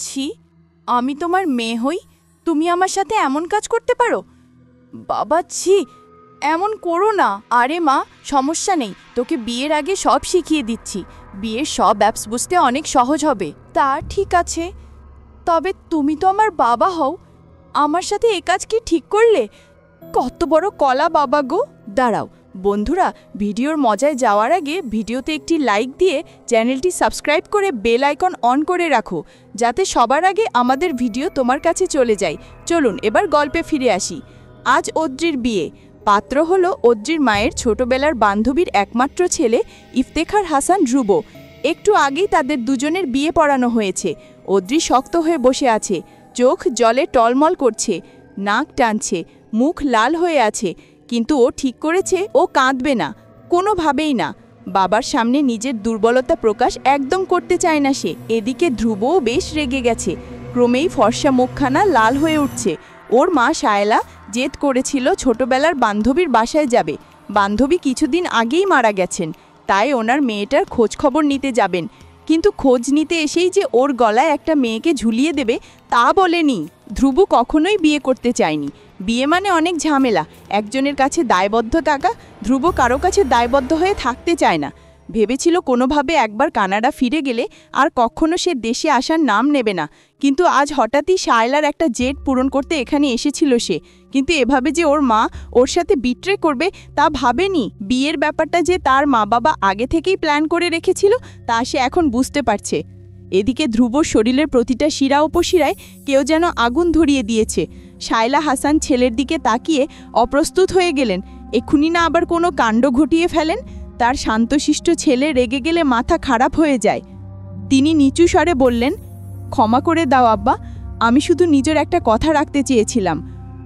ছি, আমি তোমার মেয়ে হই, তুমি আমার সাথে এমন কাজ করতে পারো? বাবা ছি, এমন করো না। আরে মা, সমস্যা নেই, তোকে বিয়ের আগে সব শিখিয়ে দিচ্ছি। বিয়ের সব অ্যাপস বুঝতে অনেক সহজ হবে। তা ঠিক আছে, তবে তুমি তো আমার বাবা হও, আমার সাথে এ কাজ কি ঠিক করলে? কত বড় কলা বাবা গো। দাঁড়াও বন্ধুরা, ভিডিওর মজায় যাওয়ার আগে ভিডিওতে একটি লাইক দিয়ে চ্যানেলটি সাবস্ক্রাইব করে বেল আইকন অন করে রাখো, যাতে সবার আগে আমাদের ভিডিও তোমার কাছে চলে যায়। চলুন এবার গল্পে ফিরে আসি। আজ অদ্রির বিয়ে। পাত্র হলো অদ্রির মায়ের ছোটবেলার বান্ধবীর একমাত্র ছেলে ইফতেখার হাসান ধ্রুব। একটু আগেই তাদের দুজনের বিয়ে পড়ানো হয়েছে। অদ্রি শক্ত হয়ে বসে আছে, চোখ জলে টলমল করছে, নাক টানছে, মুখ লাল হয়ে আছে, কিন্তু ও ঠিক করেছে ও কাঁদবে না, কোনোভাবেই না। বাবার সামনে নিজের দুর্বলতা প্রকাশ একদম করতে চায় না সে। এদিকে ধ্রুবও বেশ রেগে গেছে, ক্রমেই ফর্সা মুখখানা লাল হয়ে উঠছে। ওর মা শায়লা জেদ করেছিল ছোটবেলার বান্ধবীর বাসায় যাবে। বান্ধবী কিছুদিন আগেই মারা গেছেন, তাই ওনার মেয়েটার খোঁজ খবর নিতে যাবেন। কিন্তু খোঁজ নিতে এসেই যে ওর গলায় একটা মেয়েকে ঝুলিয়ে দেবে তা বলেনি। ধ্রুব কখনোই বিয়ে করতে চায়নি। বিয়ে মানে অনেক ঝামেলা, একজনের কাছে দায়বদ্ধ থাকা। ধ্রুব কারো কাছে দায়বদ্ধ হয়ে থাকতে চায় না। ভেবেছিল কোনোভাবে একবার কানাডা ফিরে গেলে আর কখনো সে দেশে আসার নাম নেবে না। কিন্তু আজ হঠাৎই শায়লার একটা জেদ পূরণ করতে এখানে এসেছিল সে। কিন্তু এভাবে যে ওর মা ওর সাথে বিট্রে করবে তা ভাবেনি। বিয়ের ব্যাপারটা যে তার মা বাবা আগে থেকেই প্ল্যান করে রেখেছিল তা সে এখন বুঝতে পারছে। এদিকে ধ্রুবর শরীরের প্রতিটা শিরা উপশিরায় কেউ যেন আগুন ধরিয়ে দিয়েছে। শায়লা হাসান ছেলের দিকে তাকিয়ে অপ্রস্তুত হয়ে গেলেন, এক্ষুনি না আবার কোনো কাণ্ড ঘটিয়ে ফেলেন। তার শান্তশিষ্ট ছেলে রেগে গেলে মাথা খারাপ হয়ে যায়। তিনি নিচু স্বরে বললেন, ক্ষমা করে দাও আব্বা, আমি শুধু নিজের একটা কথা রাখতে চেয়েছিলাম।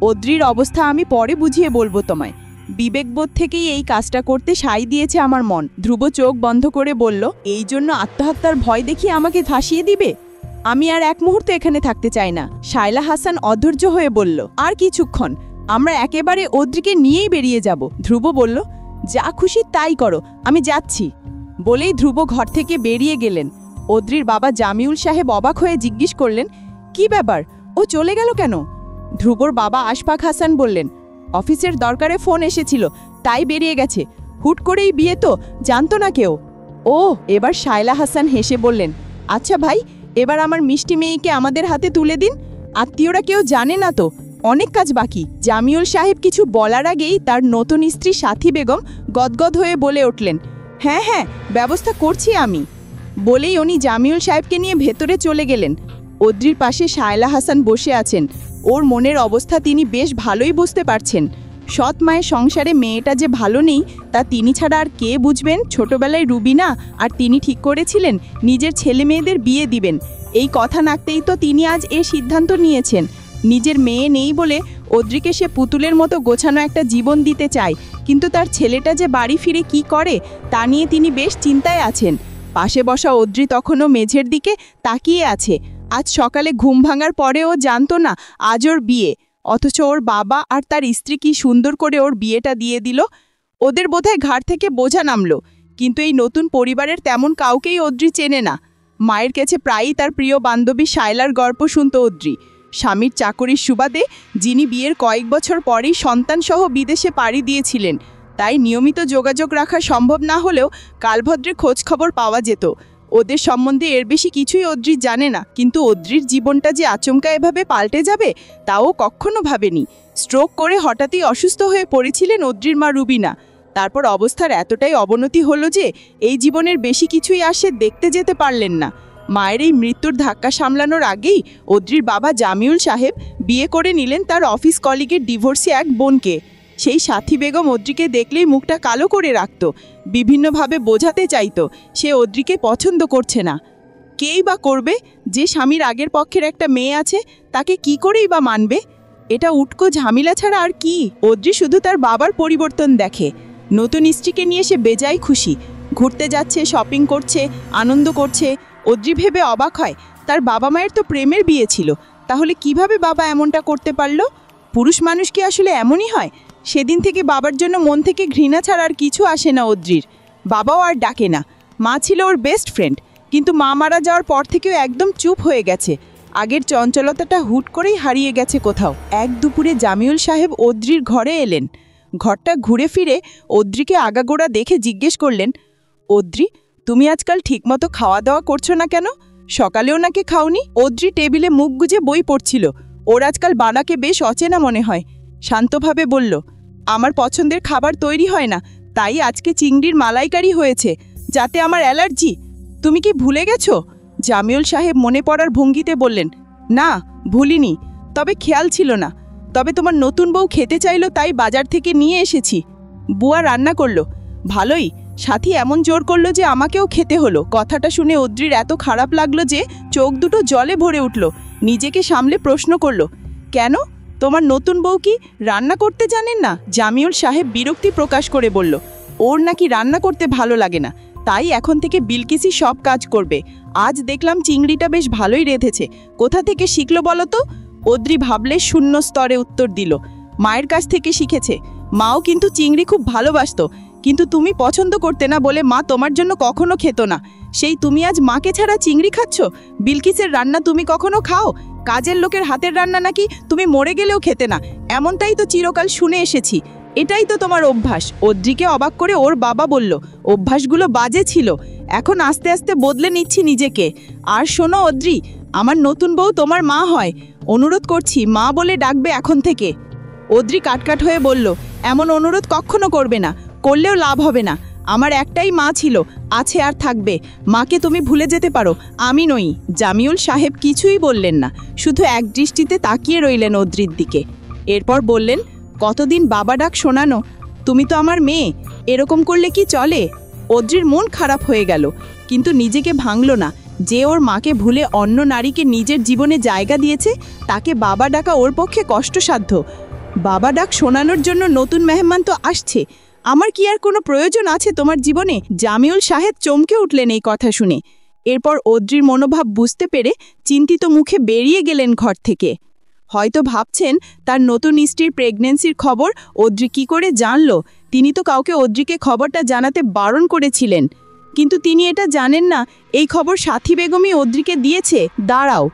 অদ্রির অবস্থা আমি পরে বুঝিয়ে বলবো তোমায়। বিবেকবোধ থেকেই এই কাজটা করতে সাই দিয়েছে আমার মন। ধ্রুব চোখ বন্ধ করে বলল, এই জন্য আত্মহত্যার ভয় দেখিয়ে আমাকে ফাঁসিয়ে দিবে? আমি আর এক মুহূর্ত এখানে থাকতে চাই না। শায়লা হাসান অধৈর্য হয়ে বলল, আর কিছুক্ষণ, আমরা একেবারে অদ্রিকে নিয়েই বেরিয়ে যাব। ধ্রুব বলল, যা খুশি তাই করো, আমি যাচ্ছি। বলেই ধ্রুব ঘর থেকে বেরিয়ে গেলেন। অদ্রির বাবা জামিউল সাহেব অবাক হয়ে জিজ্ঞেস করলেন, কি ব্যাপার, ও চলে গেল কেন? ধ্রুবর বাবা আশফাক হাসান বললেন, অফিসের দরকারে ফোন এসেছিল, তাই বেরিয়ে গেছে। হুট করেই বিয়ে তো, জানতো না কেউ। ও, এবার শায়লা হাসান হেসে বললেন, আচ্ছা ভাই, এবার আমার মিষ্টি মেয়েকে আমাদের হাতে তুলে দিন। আত্মীয়রা কেউ জানে না তো, অনেক কাজ বাকি। জামিউল সাহেব কিছু বলার আগেই তার নতুন স্ত্রী সাথী বেগম গদগদ হয়ে বলে উঠলেন, হ্যাঁ হ্যাঁ, ব্যবস্থা করছি আমি। বলেই উনি জামিউল সাহেবকে নিয়ে ভেতরে চলে গেলেন। অদ্রির পাশে শায়লা হাসান বসে আছেন। ওর মনের অবস্থা তিনি বেশ ভালোই বুঝতে পারছেন। সৎ মায়ের সংসারে মেয়েটা যে ভালো নেই তা তিনি ছাড়া আর কে বুঝবেন? ছোটবেলায় রুবিনা আর তিনি ঠিক করেছিলেন নিজের ছেলে মেয়েদের বিয়ে দিবেন। এই কথা নাকতেই তো তিনি আজ এ সিদ্ধান্ত নিয়েছেন। নিজের মেয়ে নেই বলে অদ্রিকে সে পুতুলের মতো গোছানো একটা জীবন দিতে চায়, কিন্তু তার ছেলেটা যে বাড়ি ফিরে কি করে তা নিয়ে তিনি বেশ চিন্তায় আছেন। পাশে বসা অদ্রি তখনও মেঝের দিকে তাকিয়ে আছে। আজ সকালে ঘুম ভাঙার পরে ও জানতো না আজ ওর বিয়ে, অথচ ওর বাবা আর তার স্ত্রী কি সুন্দর করে ওর বিয়েটা দিয়ে দিল। ওদের বোধহয় ঘাড় থেকে বোঝা নামলো। কিন্তু এই নতুন পরিবারের তেমন কাউকেই অদ্রি চেনে না। মায়ের কাছে প্রায়ই তার প্রিয় বান্ধবী শায়লার গল্প শুনত অদ্রি। স্বামীর চাকরির সুবাদে যিনি বিয়ের কয়েক বছর পরেই সন্তানসহ বিদেশে পাড়ি দিয়েছিলেন, তাই নিয়মিত যোগাযোগ রাখা সম্ভব না হলেও কালভদ্রের খোঁজ খবর পাওয়া যেত। ওদের সম্বন্ধে এর বেশি কিছুই অদ্রি জানে না। কিন্তু অদ্রির জীবনটা যে আচমকা এভাবে পাল্টে যাবে তাও কখনো ভাবেনি। স্ট্রোক করে হঠাৎই অসুস্থ হয়ে পড়েছিলেন অদ্রির মা রুবিনা। তারপর অবস্থার এতটাই অবনতি হলো যে এই জীবনের বেশি কিছুই আর সে দেখতে যেতে পারলেন না। মায়ের এই মৃত্যুর ধাক্কা সামলানোর আগেই অদ্রির বাবা জামিউল সাহেব বিয়ে করে নিলেন তার অফিস কলিগের ডিভোর্সি এক বোনকে। সেই সাথী বেগম অদ্রিকে দেখলেই মুখটা কালো করে রাখত, বিভিন্নভাবে বোঝাতে চাইতো সে অদ্রিকে পছন্দ করছে না। কেই বা করবে? যে স্বামীর আগের পক্ষের একটা মেয়ে আছে তাকে কি করেই বা মানবে? এটা উটকো ঝামেলা ছাড়া আর কি। অদ্রি শুধু তার বাবার পরিবর্তন দেখে। নতুন স্ত্রীকে নিয়ে সে বেজায় খুশি, ঘুরতে যাচ্ছে, শপিং করছে, আনন্দ করছে। অদ্রি ভেবে অবাক হয়, তার বাবা মায়ের তো প্রেমের বিয়ে ছিল, তাহলে কিভাবে বাবা এমনটা করতে পারল? পুরুষ মানুষ কি আসলে এমনই হয়? সেদিন থেকে বাবার জন্য মন থেকে ঘৃণা ছাড়া আর কিছু আসে না অদ্রির। বাবাও আর ডাকে না। মা ছিল ওর বেস্ট ফ্রেন্ড, কিন্তু মা মারা যাওয়ার পর থেকেও একদম চুপ হয়ে গেছে। আগের চঞ্চলতাটা হুট করেই হারিয়ে গেছে কোথাও। এক দুপুরে জামিউল সাহেব অদ্রির ঘরে এলেন। ঘরটা ঘুরে ফিরে অদ্রিকে আগাগোড়া দেখে জিজ্ঞেস করলেন, অদ্রি, তুমি আজকাল ঠিকমতো খাওয়া দাওয়া করছো না কেন? সকালেও নাকি খাওনি? অদ্রি টেবিলে মুখ গুজে বই পড়ছিল। ওর আজকাল বানাকে বেশ অচেনা মনে হয়। শান্তভাবে বলল, আমার পছন্দের খাবার তৈরি হয় না, তাই আজকে চিংড়ির মালাইকারি হয়েছে, যাতে আমার অ্যালার্জি। তুমি কি ভুলে গেছো? জামিউল সাহেব মনে পড়ার ভঙ্গিতে বললেন, না, ভুলিনি, তবে খেয়াল ছিল না। তবে তোমার নতুন বউ খেতে চাইলো, তাই বাজার থেকে নিয়ে এসেছি। বুয়া রান্না করলো, ভালোই। সাথী এমন জোর করলো যে আমাকেও খেতে হলো। কথাটা শুনে অদ্রির এত খারাপ লাগলো যে চোখ দুটো জলে ভরে উঠল। নিজেকে সামলে প্রশ্ন করলো, কেন? তোমার নতুন বউ কি রান্না করতে জানেন না? জামিউল সাহেব বিরক্তি প্রকাশ করে বলল, ওর নাকি রান্না করতে ভালো লাগে না, তাই এখন থেকে বিলকিসই সব কাজ করবে। আজ দেখলাম চিংড়িটা বেশ ভালোই রেঁধেছে। কোথা থেকে শিখলো বলো তো? অদ্রি ভাবলে শূন্য স্তরে উত্তর দিল, মায়ের কাছ থেকে শিখেছে। মাও কিন্তু চিংড়ি খুব ভালোবাসতো, কিন্তু তুমি পছন্দ করতে না বলে মা তোমার জন্য কখনো খেত না। সেই তুমি আজ মাকে ছাড়া চিংড়ি খাচ্ছ? বিলকিসের রান্না তুমি কখনো খাও? কাজের লোকের হাতের রান্না নাকি তুমি মরে গেলেও খেতে না, এমনটাই তো চিরকাল শুনে এসেছি। এটাই তো তোমার অভ্যাস। অদ্রিকে অবাক করে ওর বাবা বলল, অভ্যাসগুলো বাজে ছিল, এখন আস্তে আস্তে বদলে নিচ্ছি নিজেকে। আর শোনো অদ্রি, আমার নতুন বউ তোমার মা হয়, অনুরোধ করছি মা বলে ডাকবে এখন থেকে। অদ্রি কাটকাট হয়ে বলল, এমন অনুরোধ কখনো করবে না, করলেও লাভ হবে না। আমার একটাই মা ছিল, আছে আর থাকবে। মাকে তুমি ভুলে যেতে পারো, আমি নই। জামিউল সাহেব কিছুই বললেন না, শুধু এক দৃষ্টিতে তাকিয়ে রইলেন অদ্রির দিকে। এরপর বললেন, কতদিন বাবা ডাক শোনানো, তুমি তো আমার মেয়ে, এরকম করলে কি চলে? অদ্রির মন খারাপ হয়ে গেল, কিন্তু নিজেকে ভাঙল না। যে ওর মাকে ভুলে অন্য নারীকে নিজের জীবনে জায়গা দিয়েছে, তাকে বাবা ডাকা ওর পক্ষে কষ্টসাধ্য। বাবা ডাক শোনানোর জন্য নতুন মেহমান তো আসছে, আমার কি আর কোনো প্রয়োজন আছে তোমার জীবনে? জামিউল সাহেব চমকে উঠলেন এই কথা শুনে। এরপর অদ্রির মনোভাব বুঝতে পেরে চিন্তিত মুখে বেরিয়ে গেলেন ঘর থেকে। হয়তো ভাবছেন তার নতুন স্ত্রীর প্রেগন্যান্সির খবর অদ্রি কী করে জানল। তিনি তো কাউকে অদ্রিকে খবরটা জানাতে বারণ করেছিলেন, কিন্তু তিনি এটা জানেন না এই খবর সাথী বেগমই অদ্রিকে দিয়েছে। দাঁড়াও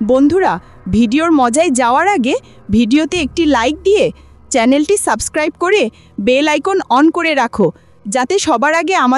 বন্ধুরা, ভিডিওর মজায় যাওয়ার আগে ভিডিওতে একটি লাইক দিয়ে চ্যানেলটি সাবস্ক্রাইব করে বেল আইকন অন করে রাখো, যাতে সবার আগে আমাদের